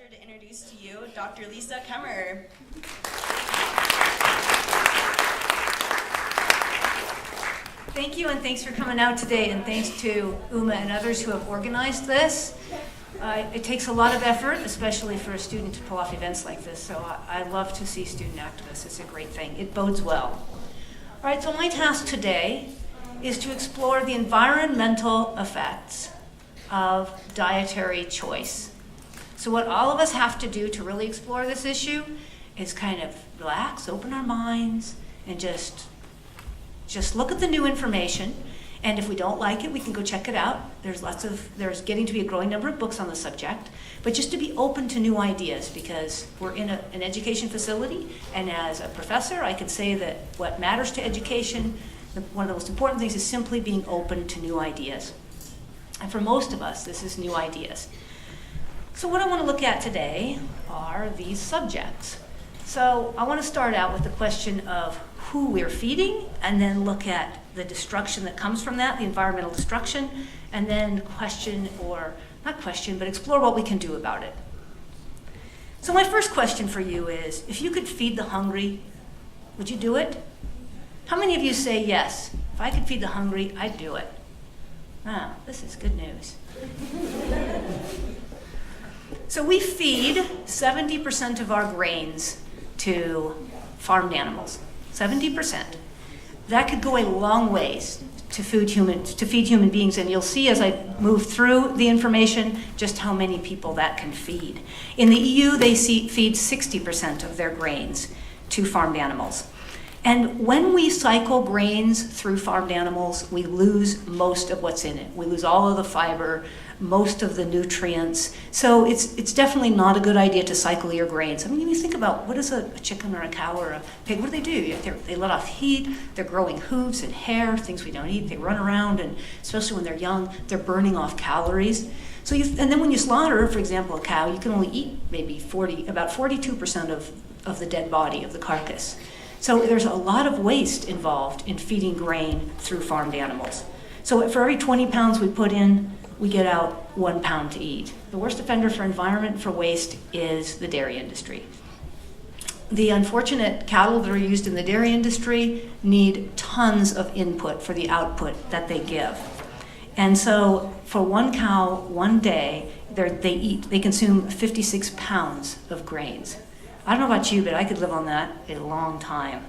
pleasure to introduce to you Dr. Lisa Kemmerer. Thank you, and thanks for coming out today, and thanks to Uma and others who have organized this. It takes a lot of effort, especially for a student to pull off events like this, so I love to see student activists. It's a great thing. It bodes well. All right, so my task today is to explore the environmental effects of dietary choice. So what all of us have to do to really explore this issue is kind of relax, open our minds, and just look at the new information. And if we don't like it, we can go check it out. There's getting to be a growing number of books on the subject, but just to be open to new ideas, because we're in an education facility, and as a professor, I can say that what matters to education, one of the most important things is simply being open to new ideas. And for most of us, this is new ideas. So what I want to look at today are these subjects. So I want to start out with the question of who we're feeding, and then look at the destruction that comes from that, the environmental destruction, and then explore what we can do about it. So my first question for you is, if you could feed the hungry, would you do it? How many of you say yes? If I could feed the hungry, I'd do it. Ah, this is good news. So we feed 70% of our grains to farmed animals. 70%. That could go a long ways to feed human beings, and you'll see as I move through the information just how many people that can feed. In the EU, they feed 60% of their grains to farmed animals. And when we cycle grains through farmed animals, we lose most of what's in it. We lose all of the fiber, most of the nutrients. So it's definitely not a good idea to cycle your grains. I mean, when you think about what is a chicken or a cow or a pig, what do? They let off heat, they're growing hooves and hair, things we don't eat. They run around, and especially when they're young, they're burning off calories. And then when you slaughter, for example, a cow, you can only eat maybe about 42% of the dead body of the carcass. So there's a lot of waste involved in feeding grain through farmed animals. So for every 20 pounds we put in, we get out 1 pound to eat. The worst offender for environment for waste is the dairy industry. The unfortunate cattle that are used in the dairy industry need tons of input for the output that they give. And so for one cow, one day, they consume 56 pounds of grains. I don't know about you, but I could live on that a long time.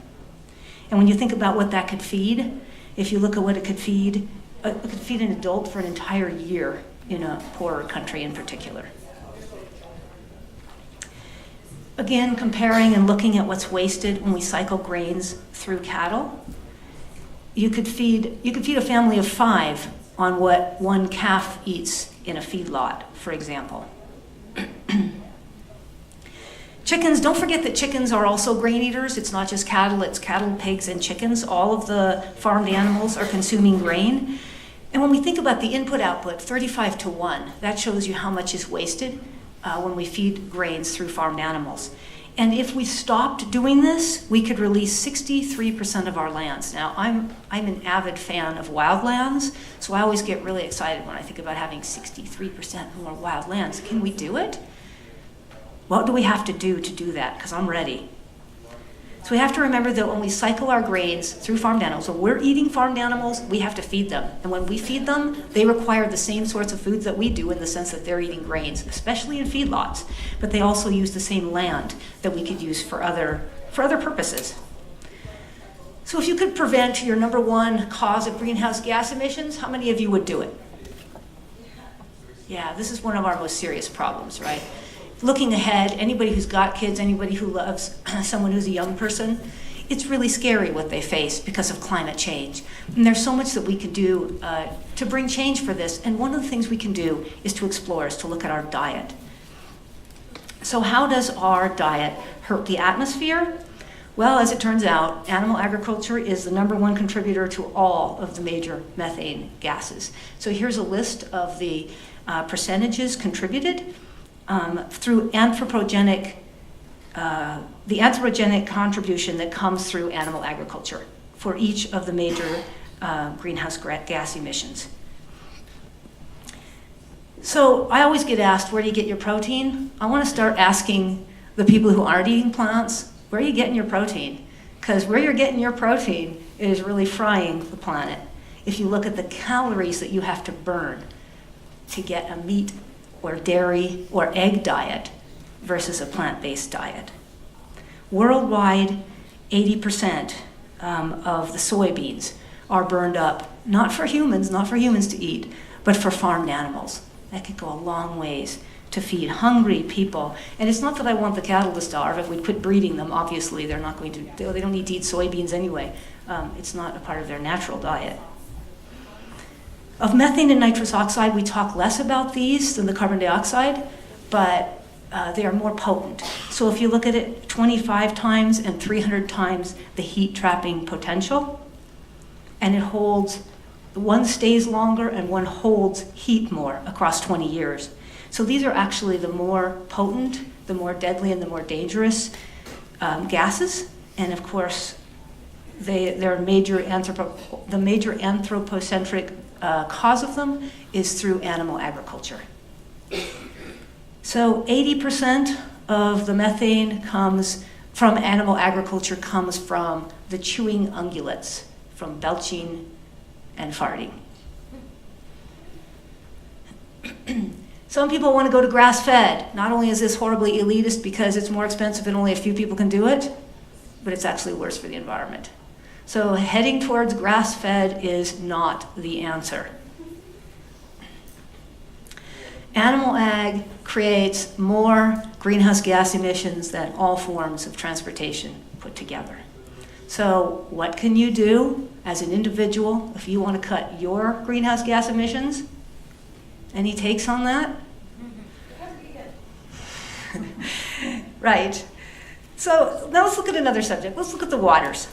And when you think about what that could feed, if you look at what it could feed an adult for an entire year in a poorer country in particular. Again, comparing and looking at what's wasted when we cycle grains through cattle, you could feed a family of 5 on what one calf eats in a feedlot, for example. Chickens, don't forget that chickens are also grain eaters. It's not just cattle, it's cattle, pigs, and chickens. All of the farmed animals are consuming grain. And when we think about the input-output, 35 to 1, that shows you how much is wasted when we feed grains through farmed animals. And if we stopped doing this, we could release 63% of our lands. Now, I'm an avid fan of wildlands, so I always get really excited when I think about having 63% more wild lands. Can we do it? What do we have to do that? Because I'm ready. So we have to remember that when we cycle our grains through farmed animals, when we're eating farmed animals, we have to feed them. And when we feed them, they require the same sorts of foods that we do in the sense that they're eating grains, especially in feedlots. But they also use the same land that we could use for other purposes. So if you could prevent your number one cause of greenhouse gas emissions, how many of you would do it? Yeah, this is one of our most serious problems, right? Looking ahead, anybody who's got kids, anybody who loves someone who's a young person, it's really scary what they face because of climate change. And there's so much that we can do to bring change for this. And one of the things we can do is to look at our diet. So how does our diet hurt the atmosphere? Well, as it turns out, animal agriculture is the number one contributor to all of the major methane gases. So here's a list of the percentages contributed. Through the anthropogenic contribution that comes through animal agriculture for each of the major greenhouse gas emissions. So I always get asked, where do you get your protein? I want to start asking the people who aren't eating plants, where are you getting your protein? Because where you're getting your protein is really frying the planet. If you look at the calories that you have to burn to get a meat or dairy or egg diet versus a plant-based diet. Worldwide, 80% of the soybeans are burned up, not for humans to eat, but for farmed animals. That could go a long ways to feed hungry people. And it's not that I want the cattle to starve. If we quit breeding them, obviously they don't need to eat soybeans anyway. It's not a part of their natural diet. Of methane and nitrous oxide, we talk less about these than the carbon dioxide, but they are more potent. So if you look at it, 25 times and 300 times the heat trapping potential, and it holds, one stays longer and one holds heat more across 20 years. So these are actually the more potent, the more deadly, and the more dangerous gases. And of course, the major anthropocentric cause of them is through animal agriculture. So 80% of the methane comes from animal agriculture, comes from the chewing ungulates, from belching and farting. Some people want to go to grass-fed. Not only is this horribly elitist because it's more expensive and only a few people can do it, but it's actually worse for the environment. So heading towards grass-fed is not the answer. Animal ag creates more greenhouse gas emissions than all forms of transportation put together. So what can you do as an individual if you want to cut your greenhouse gas emissions? Any takes on that? Right. So now let's look at another subject. Let's look at the waters.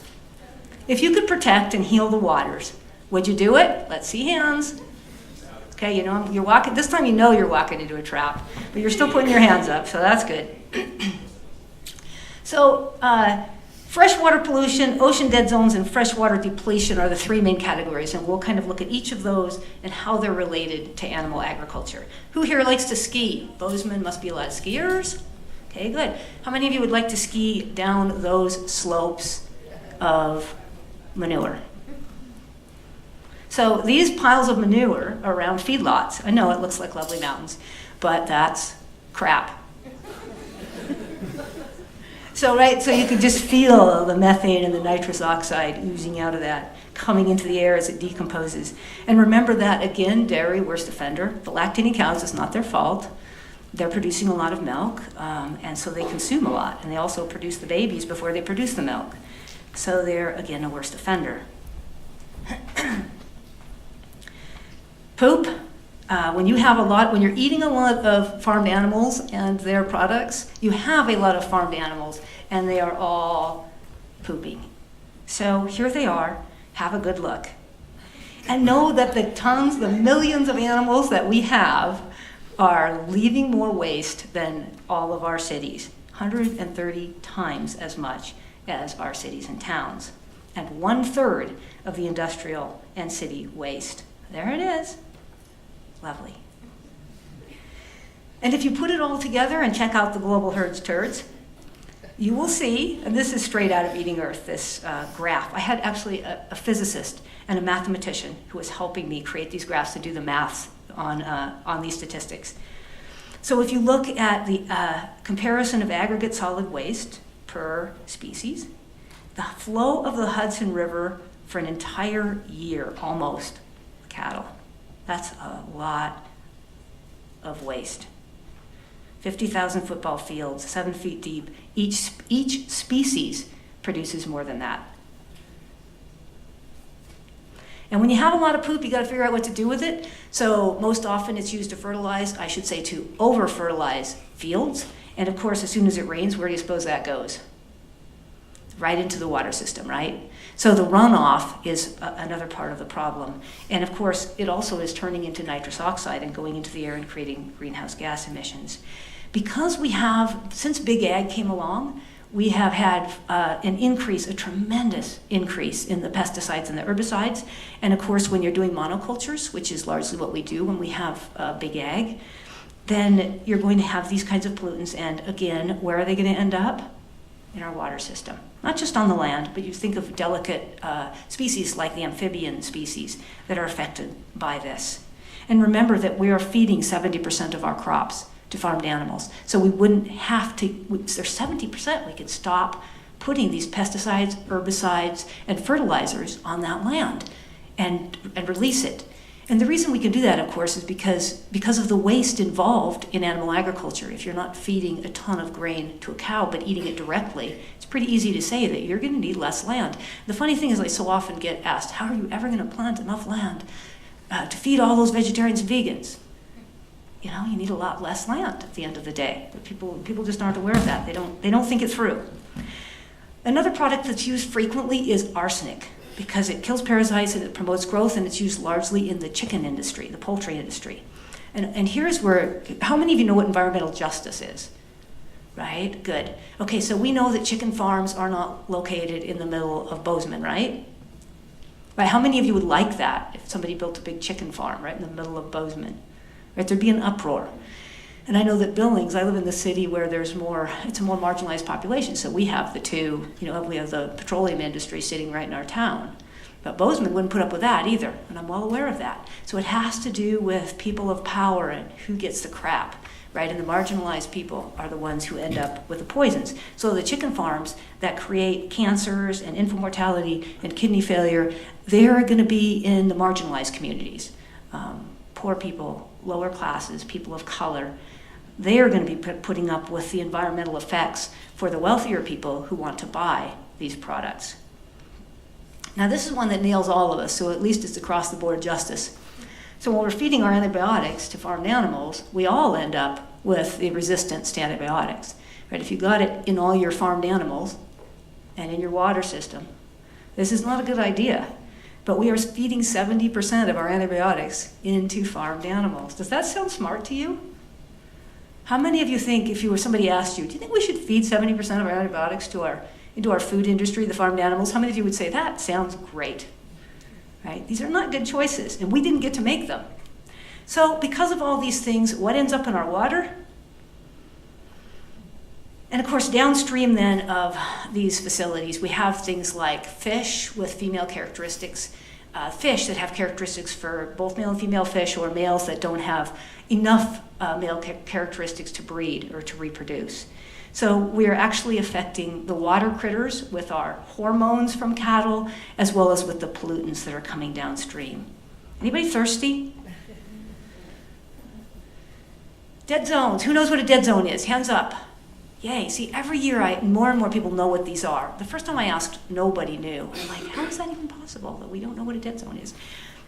If you could protect and heal the waters, would you do it? Let's see hands. Okay, you know, you're walking, this time you know you're walking into a trap, but you're still putting your hands up, so that's good. So, freshwater pollution, ocean dead zones, and freshwater depletion are the three main categories, and we'll kind of look at each of those and how they're related to animal agriculture. Who here likes to ski? Bozeman must be a lot of skiers. Okay, good. How many of you would like to ski down those slopes of manure? So these piles of manure are around feedlots. I know it looks like lovely mountains, but that's crap. So you can just feel the methane and the nitrous oxide oozing out of that, coming into the air as it decomposes. And remember that, again, dairy, worst offender. The lactating cows, it's not their fault. They're producing a lot of milk, and so they consume a lot. And they also produce the babies before they produce the milk. So they're, again, a worst offender. Poop. When you're eating a lot of farmed animals and their products, you have a lot of farmed animals, and they are all pooping. So here they are. Have a good look. And know that the millions of animals that we have are leaving more waste than all of our cities. 130 times as much as our cities and towns. And 1/3 of the industrial and city waste. There it is. Lovely. And if you put it all together and check out the global herd's turds, you will see, and this is straight out of Eating Earth, this graph. I had actually a physicist and a mathematician who was helping me create these graphs to do the maths on these statistics. So if you look at the comparison of aggregate solid waste per species, the flow of the Hudson River for an entire year, almost, cattle. That's a lot of waste. 50,000 football fields, 7 feet deep. Each species produces more than that. And when you have a lot of poop, you got to figure out what to do with it. So most often it's used to fertilize, I should say to over-fertilize fields. And of course, as soon as it rains, where do you suppose that goes? Right into the water system, right? So the runoff is another part of the problem. And of course, it also is turning into nitrous oxide and going into the air and creating greenhouse gas emissions. Because since Big Ag came along, we have had an increase, a tremendous increase in the pesticides and the herbicides. And of course, when you're doing monocultures, which is largely what we do when we have big ag, then you're going to have these kinds of pollutants. And again, where are they going to end up? In our water system. Not just on the land, but you think of delicate species like the amphibian species that are affected by this. And remember that we are feeding 70% of our crops to farmed animals. So we wouldn't have to, there's 70%, we could stop putting these pesticides, herbicides, and fertilizers on that land and release it. And the reason we can do that, of course, is because of the waste involved in animal agriculture. If you're not feeding a ton of grain to a cow but eating it directly, it's pretty easy to say that you're going to need less land. The funny thing is I so often get asked, how are you ever going to plant enough land to feed all those vegetarians and vegans? You know, you need a lot less land at the end of the day. But people just aren't aware of that. They don't think it through. Another product that's used frequently is arsenic, because it kills parasites and it promotes growth, and it's used largely in the chicken industry, the poultry industry. And here's where, how many of you know what environmental justice is? Right? Good. Okay, so we know that chicken farms are not located in the middle of Bozeman, right? Right, how many of you would like that if somebody built a big chicken farm right in the middle of Bozeman? Right, there'd be an uproar. And I know that Billings, I live in the city where it's a more marginalized population, so we have we have the petroleum industry sitting right in our town. But Bozeman wouldn't put up with that either, and I'm well aware of that. So it has to do with people of power and who gets the crap, right? And the marginalized people are the ones who end up with the poisons. So the chicken farms that create cancers and infant mortality and kidney failure, they're going to be in the marginalized communities. Poor people, lower classes, people of color. They are going to be putting up with the environmental effects for the wealthier people who want to buy these products. Now, this is one that nails all of us, so at least it's across the board justice. So when we're feeding our antibiotics to farmed animals, we all end up with the resistance to antibiotics. Right? If you got it in all your farmed animals and in your water system, this is not a good idea. But we are feeding 70% of our antibiotics into farmed animals. Does that sound smart to you? How many of you think, if somebody asked you, do you think we should feed 70% of our antibiotics into our food industry, the farmed animals? How many of you would say, that sounds great? Right? These are not good choices, and we didn't get to make them. So because of all these things, what ends up in our water? And of course, downstream then of these facilities, we have things like fish with female characteristics, fish that have characteristics for both male and female fish, or males that don't have enough male characteristics to breed or to reproduce. So we are actually affecting the water critters with our hormones from cattle, as well as with the pollutants that are coming downstream. Anybody thirsty? Dead zones. Who knows what a dead zone is? Hands up. Yay. See, every year more and more people know what these are. The first time I asked, nobody knew. I'm like, how is that even possible that we don't know what a dead zone is?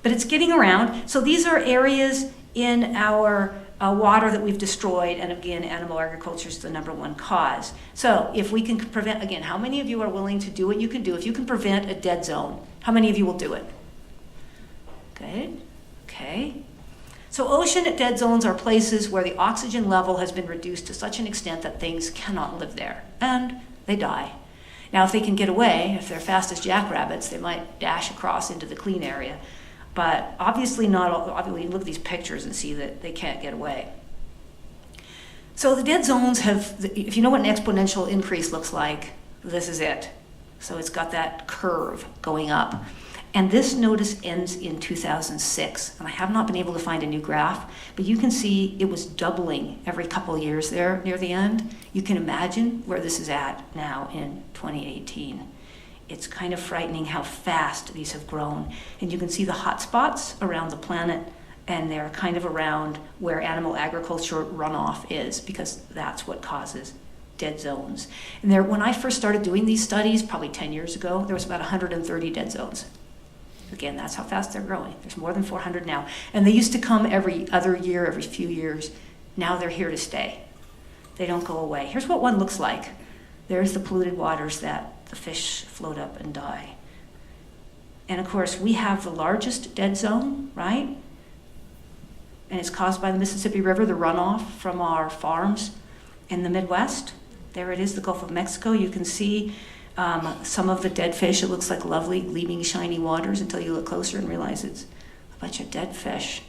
But it's getting around. So these are areas in our water that we've destroyed, and again, animal agriculture is the number one cause. So if we can prevent, again, how many of you are willing to do what you can do? If you can prevent a dead zone, how many of you will do it? Good. Okay. So ocean dead zones are places where the oxygen level has been reduced to such an extent that things cannot live there, and they die. Now, if they can get away, if they're fast as jackrabbits, they might dash across into the clean area. But obviously not all, obviously you look at these pictures and see that they can't get away. So the dead zones if you know what an exponential increase looks like, this is it. So it's got that curve going up. And this notice ends in 2006. And I have not been able to find a new graph, but you can see it was doubling every couple of years there near the end. You can imagine where this is at now in 2018. It's kind of frightening how fast these have grown. And you can see the hot spots around the planet, and they're kind of around where animal agriculture runoff is, because that's what causes dead zones. And when I first started doing these studies, probably 10 years ago, there was about 130 dead zones. Again, that's how fast they're growing. There's more than 400 now. And they used to come every other year, every few years. Now they're here to stay. They don't go away. Here's what one looks like. There's the polluted waters that the fish float up and die. And of course, we have the largest dead zone, right? And it's caused by the Mississippi River, the runoff from our farms in the Midwest. There it is, the Gulf of Mexico. You can see some of the dead fish. It looks like lovely, gleaming, shiny waters until you look closer and realize it's a bunch of dead fish.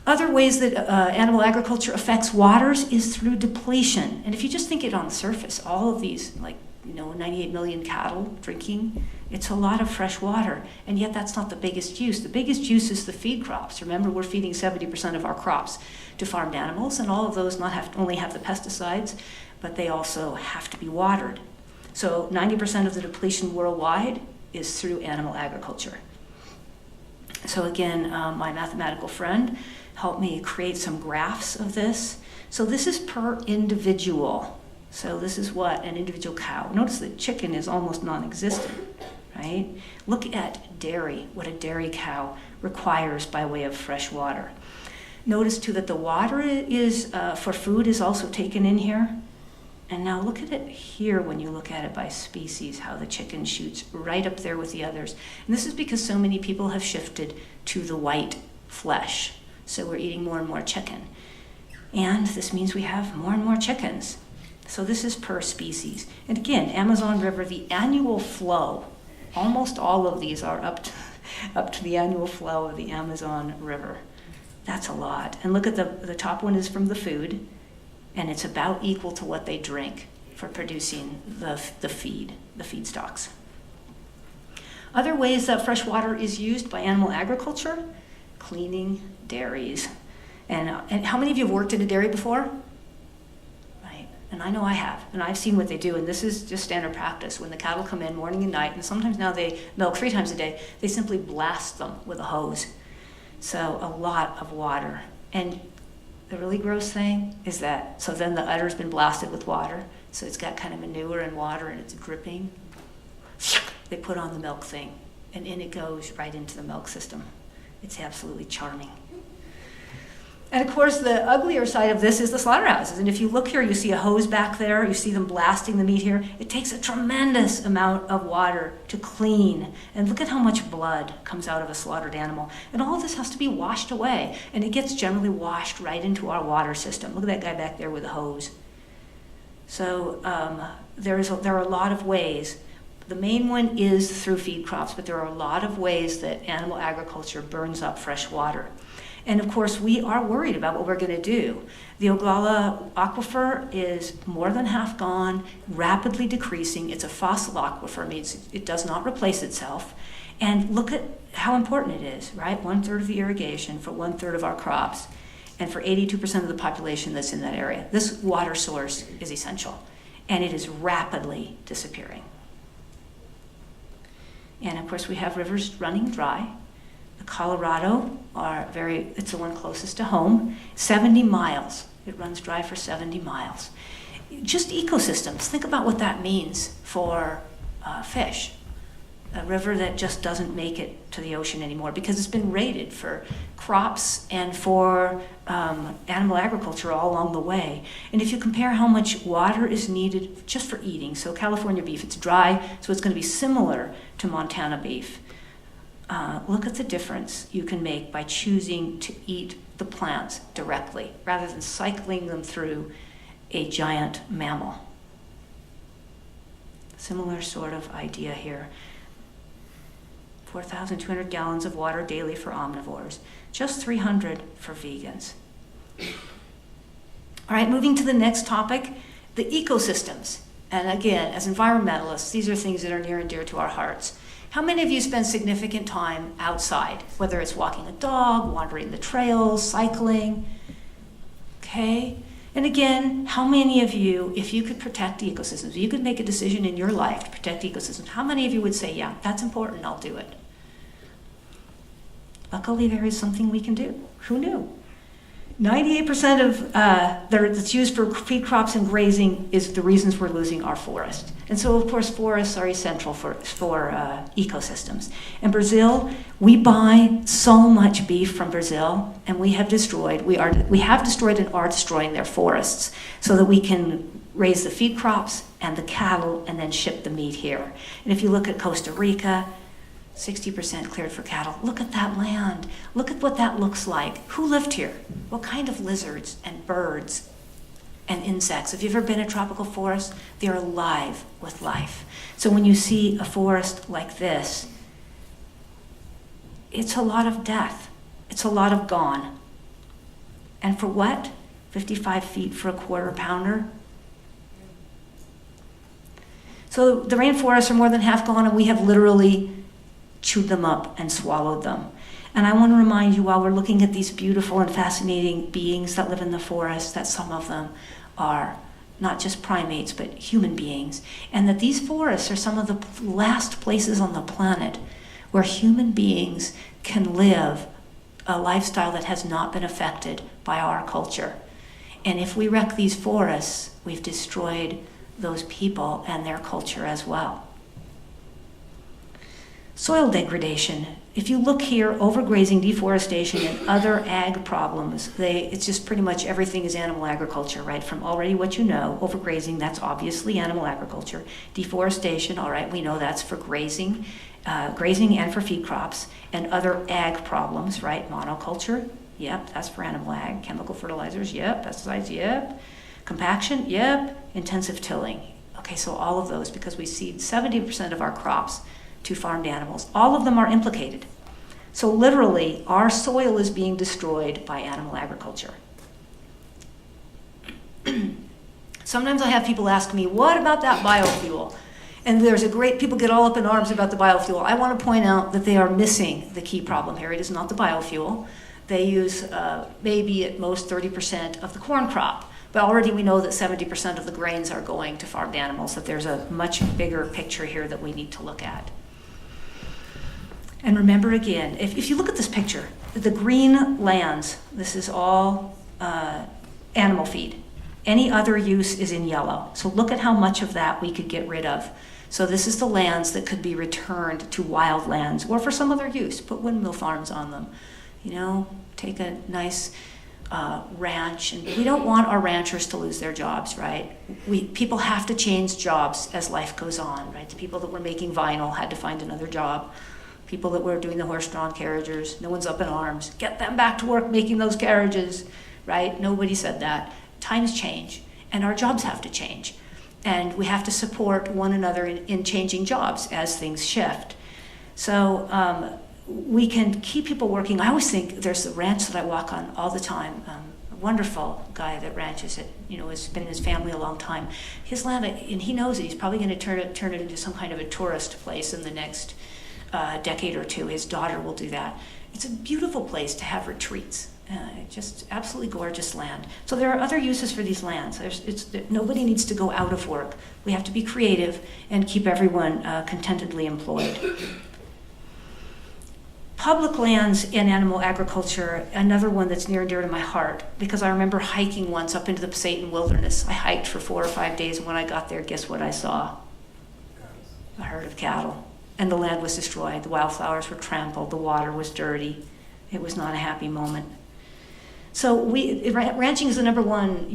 Other ways that animal agriculture affects waters is through depletion. And if you just think it on the surface, all of these, 98 million cattle drinking, it's a lot of fresh water. And yet that's not the biggest use. The biggest use is the feed crops. Remember, we're feeding 70% of our crops to farmed animals, and all of those only have the pesticides, but they also have to be watered. So 90% of the depletion worldwide is through animal agriculture. So again, my mathematical friend helped me create some graphs of this. So this is per individual. So this is what an individual cow. Notice that chicken is almost non-existent, right? Look at dairy, what a dairy cow requires by way of fresh water. Notice too that the water is for food is also taken in here. And now look at it here when you look at it by species, how the chicken shoots right up there with the others. And this is because so many people have shifted to the white flesh. So we're eating more and more chicken. And this means we have more and more chickens. So this is per species. And again, Amazon River, the annual flow, almost all of these are up to the annual flow of the Amazon River. That's a lot. And look at the top one is from the food, and it's about equal to what they drink for producing the feedstocks. Other ways that fresh water is used by animal agriculture: cleaning dairies. And how many of you have worked in a dairy before? Right. And I know I have, and I've seen what they do, and this is just standard practice. When the cattle come in morning and night, and sometimes now they milk 3 times a day, they simply blast them with a hose. So a lot of water. And the really gross thing is that, so then the udder's been blasted with water, so it's got kind of manure and water and it's dripping. They put on the milk thing, and in it goes right into the milk system. It's absolutely charming. And of course, the uglier side of this is the slaughterhouses. And if you look here, you see a hose back there. You see them blasting the meat here. It takes a tremendous amount of water to clean. And look at how much blood comes out of a slaughtered animal. And all of this has to be washed away. And it gets generally washed right into our water system. Look at that guy back there with a hose. So there are a lot of ways. The main one is through feed crops, but there are a lot of ways that animal agriculture burns up fresh water. And of course, we are worried about what we're going to do. The Oglala aquifer is more than half gone, rapidly decreasing. It's a fossil aquifer, means it does not replace itself. And look at how important it is, right? 1/3 of the irrigation for 1/3 of our crops, and for 82% of the population that's in that area. This water source is essential, and it is rapidly disappearing. And of course, we have rivers running dry. The Colorado it's the one closest to home, 70 miles. It runs dry for 70 miles. Just ecosystems, think about what that means for fish. A river that just doesn't make it to the ocean anymore because it's been raided for crops and for animal agriculture all along the way. And if you compare how much water is needed just for eating, so California beef, it's dry, so it's going to be similar to Montana beef. Look at the difference you can make by choosing to eat the plants directly rather than cycling them through a giant mammal. Similar sort of idea here. 4,200 gallons of water daily for omnivores, just 300 for vegans. All right, moving to the next topic, the ecosystems. And again, as environmentalists, these are things that are near and dear to our hearts. How many of you spend significant time outside, whether it's walking a dog, wandering the trails, cycling? Okay. And again, how many of you, if you could protect the ecosystems, if you could make a decision in your life to protect the ecosystems, how many of you would say, yeah, that's important, I'll do it? Luckily, there is something we can do. Who knew? 98% of that's used for feed crops and grazing is the reasons we're losing our forest. And so, of course, forests are essential for ecosystems. In Brazil, we buy so much beef from Brazil, and we have destroyed and are destroying their forests so that we can raise the feed crops and the cattle and then ship the meat here. And if you look at Costa Rica, 60% cleared for cattle. Look at that land. Look at what that looks like. Who lived here? What kind of lizards and birds and insects. If you've ever been in a tropical forest, they're alive with life. So when you see a forest like this, it's a lot of death. It's a lot of gone. And for what? 55 feet for a quarter pounder? So the rainforests are more than half gone, and we have literally chewed them up and swallowed them. And I want to remind you, while we're looking at these beautiful and fascinating beings that live in the forest, that some of them are not just primates, but human beings, and that these forests are some of the last places on the planet where human beings can live a lifestyle that has not been affected by our culture. And if we wreck these forests, we've destroyed those people and their culture as well. Soil degradation. If you look here, overgrazing, deforestation, and other ag problems, it's just pretty much everything is animal agriculture, right? From already what you know, overgrazing, that's obviously animal agriculture. Deforestation, all right, we know that's for grazing and for feed crops, and other ag problems, right? Monoculture, yep, that's for animal ag. Chemical fertilizers, yep. Pesticides, yep. Compaction, yep. Intensive tilling. Okay, so all of those, because we seed 70% of our crops to farmed animals. All of them are implicated. So literally, our soil is being destroyed by animal agriculture. Sometimes I have people ask me, what about that biofuel? And people get all up in arms about the biofuel. I want to point out that they are missing the key problem here. It is not the biofuel. They use maybe at most 30% of the corn crop. But already we know that 70% of the grains are going to farmed animals, that there's a much bigger picture here that we need to look at. And remember again, if you look at this picture, the green lands, this is all animal feed. Any other use is in yellow. So look at how much of that we could get rid of. So this is the lands that could be returned to wild lands or for some other use. Put windmill farms on them. You know, take a nice ranch. And we don't want our ranchers to lose their jobs, right? People have to change jobs as life goes on, right? The people that were making vinyl had to find another job. People that were doing the horse-drawn carriages, no one's up in arms. Get them back to work making those carriages, right? Nobody said that. Times change, and our jobs have to change. And we have to support one another in changing jobs as things shift. So we can keep people working. I always think there's a ranch that I walk on all the time. A wonderful guy that ranches it, has been in his family a long time. His land, and he knows it, he's probably going to turn it into some kind of a tourist place in the next decade or two. His daughter will do that. It's a beautiful place to have retreats. Just absolutely gorgeous land. So there are other uses for these lands. Nobody needs to go out of work. We have to be creative and keep everyone contentedly employed. Public lands and animal agriculture, another one that's near and dear to my heart, because I remember hiking once up into the Pasayten wilderness. I hiked for 4 or 5 days, and when I got there, guess what I saw? A herd of cattle. And the land was destroyed. The wildflowers were trampled. The water was dirty. It was not a happy moment. So ranching is the number one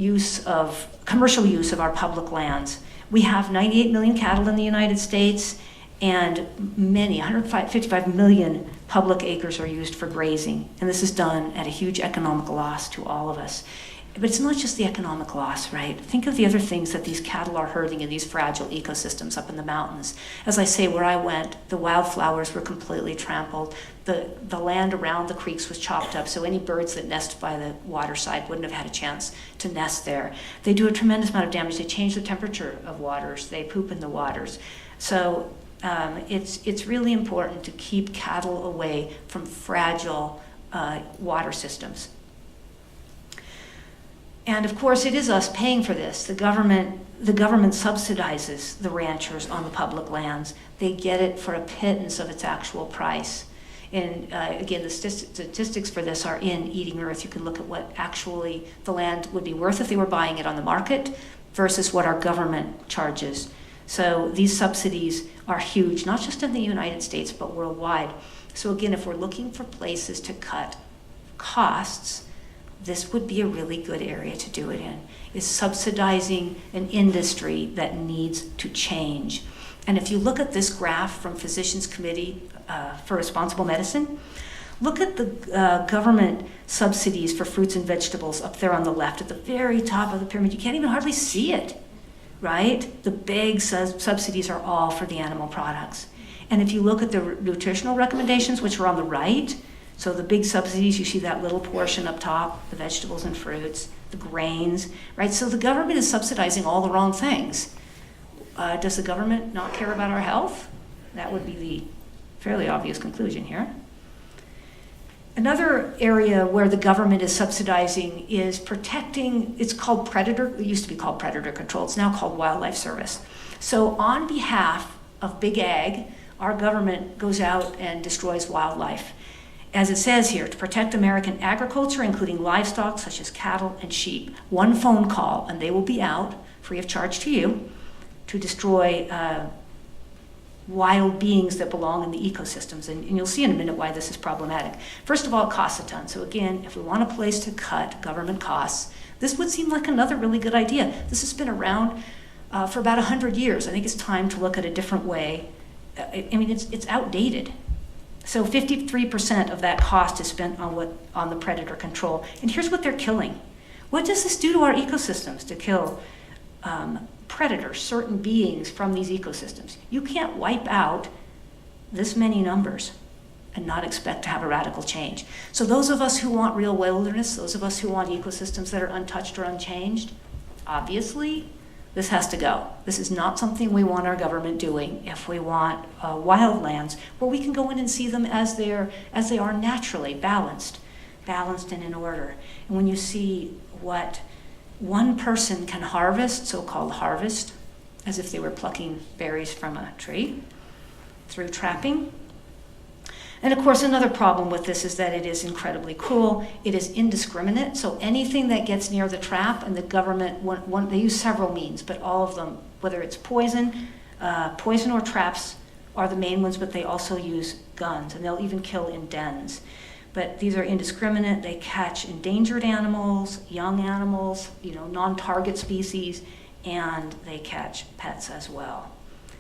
commercial use of our public lands. We have 98 million cattle in the United States, and 155 million public acres are used for grazing. And this is done at a huge economic loss to all of us. But it's not just the economic loss, right? Think of the other things that these cattle are hurting in these fragile ecosystems up in the mountains. As I say, where I went, the wildflowers were completely trampled. The land around the creeks was chopped up, so any birds that nest by the waterside wouldn't have had a chance to nest there. They do a tremendous amount of damage. They change the temperature of waters. They poop in the waters. So it's really important to keep cattle away from fragile water systems. And of course, it is us paying for this. The government subsidizes the ranchers on the public lands. They get it for a pittance of its actual price. And again, the statistics for this are in Eating Earth. You can look at what actually the land would be worth if they were buying it on the market versus what our government charges. So these subsidies are huge, not just in the United States, but worldwide. So again, if we're looking for places to cut costs, this would be a really good area to do it in, is subsidizing an industry that needs to change. And if you look at this graph from Physicians Committee for Responsible Medicine, Look at the government subsidies for fruits and vegetables up there on the left at the very top of the pyramid. You can't even hardly see it, right? The big subsidies are all for the animal products. And if you look at the nutritional recommendations, which are on the right, so the big subsidies, you see that little portion up top, the vegetables and fruits, the grains, right? So the government is subsidizing all the wrong things. Does the government not care about our health? That would be the fairly obvious conclusion here. Another area where the government is subsidizing is protecting, it used to be called predator control, it's now called wildlife service. So on behalf of big ag, our government goes out and destroys wildlife. As it says here, to protect American agriculture, including livestock such as cattle and sheep. One phone call and they will be out, free of charge to you, to destroy wild beings that belong in the ecosystems. And you'll see in a minute why this is problematic. First of all, it costs a ton. So again, if we want a place to cut government costs, this would seem like another really good idea. This has been around for about 100 years. I think it's time to look at a different way. I mean, it's outdated. So 53% of that cost is spent on the predator control. And here's what they're killing. What does this do to our ecosystems to kill predators, certain beings from these ecosystems? You can't wipe out this many numbers and not expect to have a radical change. So those of us who want real wilderness, those of us who want ecosystems that are untouched or unchanged, obviously this has to go. This is not something we want our government doing if we want wildlands where we can go in and see them as they are naturally balanced and in order. And when you see what one person can harvest, so-called harvest, as if they were plucking berries from a tree, through trapping. And of course, another problem with this is that it is incredibly cruel. It is indiscriminate, so anything that gets near the trap, and the government, they use several means, but all of them, whether it's poison or traps are the main ones, but they also use guns, and they'll even kill in dens. But these are indiscriminate. They catch endangered animals, young animals, non-target species, and they catch pets as well.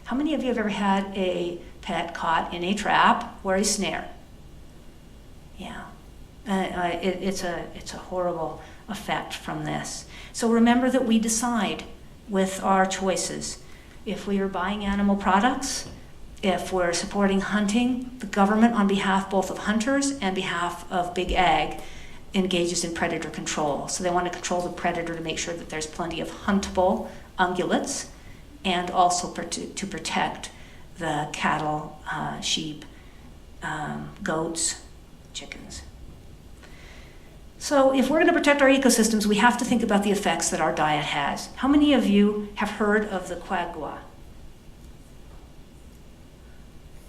How many of you have ever had a pet caught in a trap or a snare? Yeah, it's a horrible effect from this. So remember that we decide with our choices. If we are buying animal products, if we're supporting hunting, the government, on behalf both of hunters and behalf of big ag, engages in predator control. So they want to control the predator to make sure that there's plenty of huntable ungulates, and also to protect the cattle, sheep, goats, chickens. So if we're going to protect our ecosystems, we have to think about the effects that our diet has. How many of you have heard of the quagga?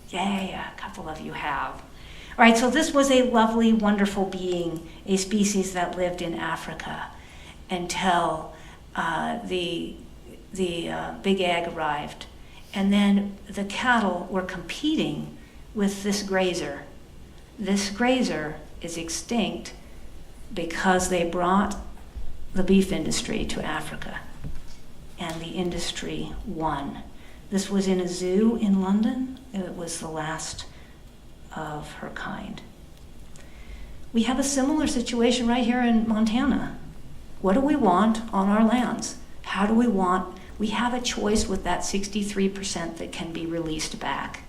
Yeah, a couple of you have. All right, so this was a lovely, wonderful being, a species that lived in Africa until the big ag arrived. And then the cattle were competing with this grazer. This grazer is extinct because they brought the beef industry to Africa, and the industry won. This was in a zoo in London. It was the last of her kind. We have a similar situation right here in Montana. What do we want on our lands? How do we want? We have a choice with that 63% that can be released back.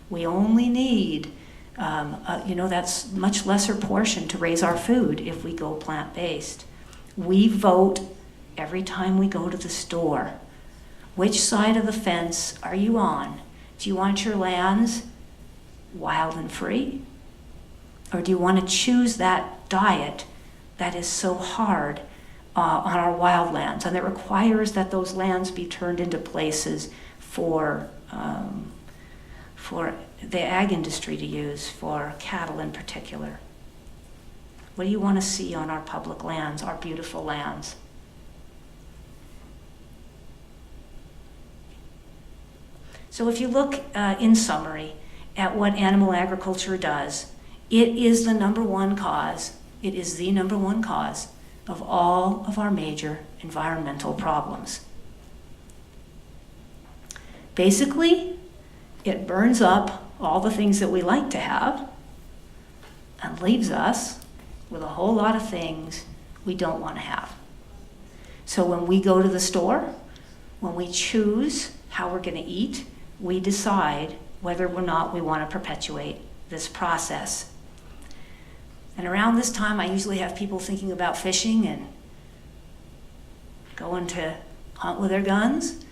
We only need, that's much lesser portion to raise our food if we go plant-based. We vote every time we go to the store. Which side of the fence are you on? Do you want your lands wild and free? Or do you want to choose that diet that is so hard on our wild lands, and that requires that those lands be turned into places for the ag industry to use, for cattle in particular? What do you want to see on our public lands, our beautiful lands? So if you look in summary at what animal agriculture does, it is the number one cause of all of our major environmental problems. Basically, it burns up all the things that we like to have, and leaves us with a whole lot of things we don't want to have. So when we go to the store, when we choose how we're going to eat, we decide whether or not we want to perpetuate this process. And around this time, I usually have people thinking about fishing and going to hunt with their guns.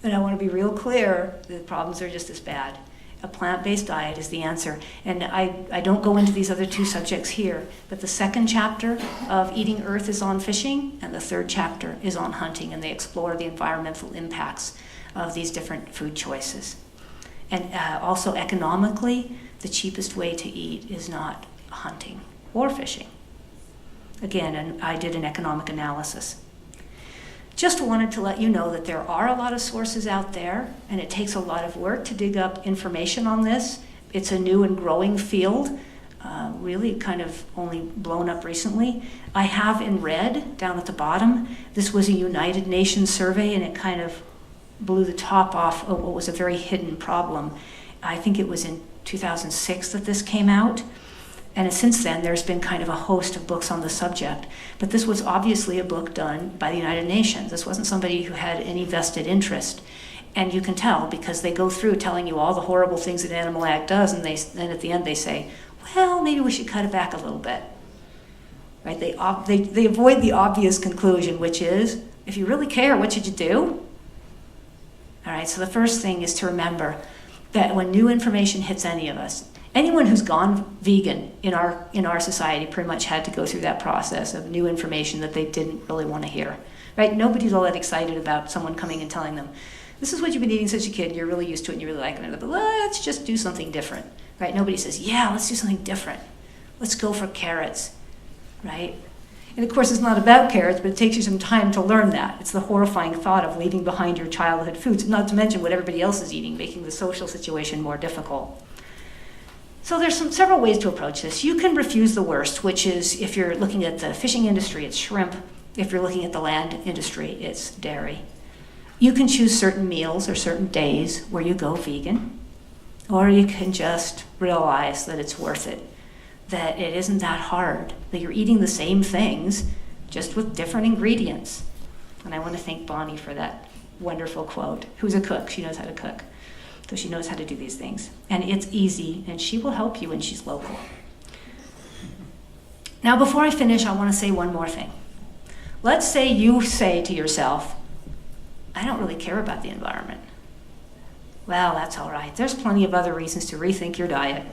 And I want to be real clear, the problems are just as bad. A plant-based diet is the answer. And I don't go into these other two subjects here, but the second chapter of Eating Earth is on fishing, and the third chapter is on hunting, and they explore the environmental impacts of these different food choices. And also economically, the cheapest way to eat is not hunting or fishing. Again, and I did an economic analysis. Just wanted to let you know that there are a lot of sources out there, and it takes a lot of work to dig up information on this. It's a new and growing field, really kind of only blown up recently. I have in red down at the bottom, this was a United Nations survey, and it kind of blew the top off of what was a very hidden problem. I think it was in 2006 that this came out. And since then, there's been kind of a host of books on the subject. But this was obviously a book done by the United Nations. This wasn't somebody who had any vested interest. And you can tell because they go through telling you all the horrible things that Animal Ag does, and then at the end they say, well, maybe we should cut it back a little bit. Right? They avoid the obvious conclusion, which is, if you really care, what should you do? All right, so the first thing is to remember that when new information hits any of us, anyone who's gone vegan in our society pretty much had to go through that process of new information that they didn't really want to hear, right? Nobody's all that excited about someone coming and telling them, this is what you've been eating since a kid, and you're really used to it, and you really like it, but let's just do something different, right? Nobody says, yeah, let's do something different. Let's go for carrots, right? And of course, it's not about carrots, but it takes you some time to learn that. It's the horrifying thought of leaving behind your childhood foods, not to mention what everybody else is eating, making the social situation more difficult. So there's several ways to approach this. You can refuse the worst, which is if you're looking at the fishing industry, it's shrimp. If you're looking at the land industry, it's dairy. You can choose certain meals or certain days where you go vegan, or you can just realize that it's worth it, that it isn't that hard, that you're eating the same things, just with different ingredients. And I want to thank Bonnie for that wonderful quote, who's a cook. She knows how to cook. So she knows how to do these things. And it's easy, and she will help you, and she's local. Now, before I finish, I want to say one more thing. Let's say you say to yourself, I don't really care about the environment. Well, that's all right. There's plenty of other reasons to rethink your diet.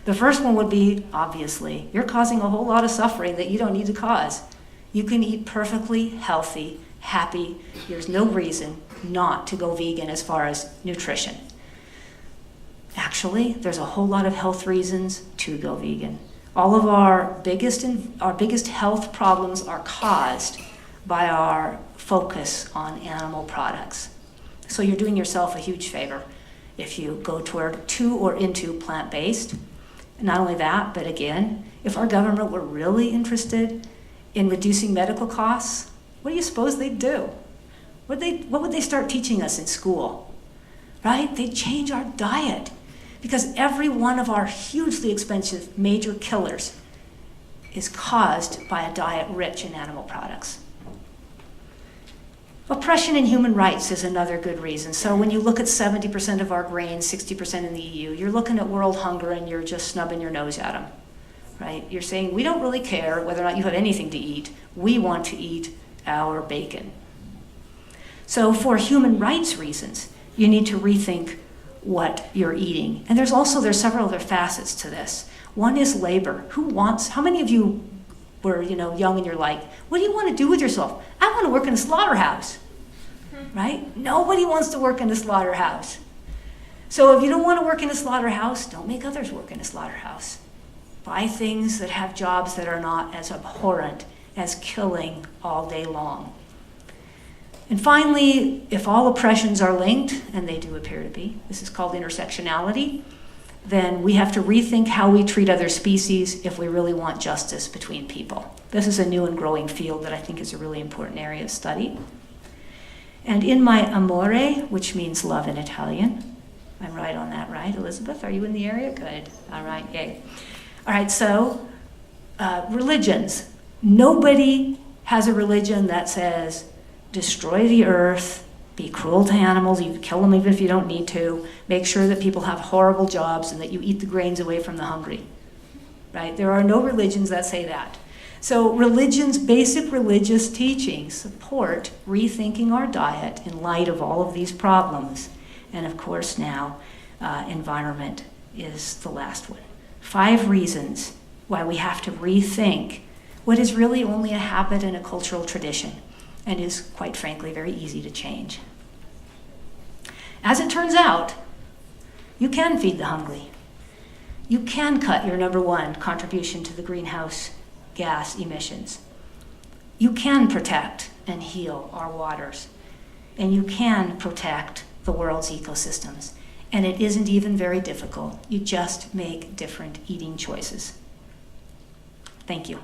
The first one would be, obviously, you're causing a whole lot of suffering that you don't need to cause. You can eat perfectly healthy, happy. There's no reason not to go vegan as far as nutrition. Actually, there's a whole lot of health reasons to go vegan. All of our biggest health problems are caused by our focus on animal products. So you're doing yourself a huge favor if you go to or into plant-based. Not only that, but again, if our government were really interested in reducing medical costs, what do you suppose they'd do? What would they start teaching us in school? Right? They'd change our diet. Because every one of our hugely expensive major killers is caused by a diet rich in animal products. Oppression in human rights is another good reason. So when you look at 70% of our grains, 60% in the EU, you're looking at world hunger and you're just snubbing your nose at them, right? You're saying, we don't really care whether or not you have anything to eat. We want to eat our bacon. So for human rights reasons, you need to rethink what you're eating. And there's several other facets to this. One is labor. How many of you were, young and you're like, what do you want to do with yourself? I want to work in a slaughterhouse, right? Nobody wants to work in a slaughterhouse. So if you don't want to work in a slaughterhouse, don't make others work in a slaughterhouse. Buy things that have jobs that are not as abhorrent as killing all day long. And finally, if all oppressions are linked, and they do appear to be, this is called intersectionality, then we have to rethink how we treat other species if we really want justice between people. This is a new and growing field that I think is a really important area of study. And in my amore, which means love in Italian, I'm right on that, right, Elizabeth? Are you in the area? Good. All right, yay. All right, so religions. Nobody has a religion that says destroy the earth, be cruel to animals, you kill them even if you don't need to, make sure that people have horrible jobs and that you eat the grains away from the hungry. Right? There are no religions that say that. So religion's basic religious teachings support rethinking our diet in light of all of these problems. And of course now, environment is the last one. 5 reasons why we have to rethink what is really only a habit and a cultural tradition, and is, quite frankly, very easy to change. As it turns out, you can feed the hungry. You can cut your number 1 contribution to the greenhouse gas emissions. You can protect and heal our waters, and you can protect the world's ecosystems. And it isn't even very difficult. You just make different eating choices. Thank you.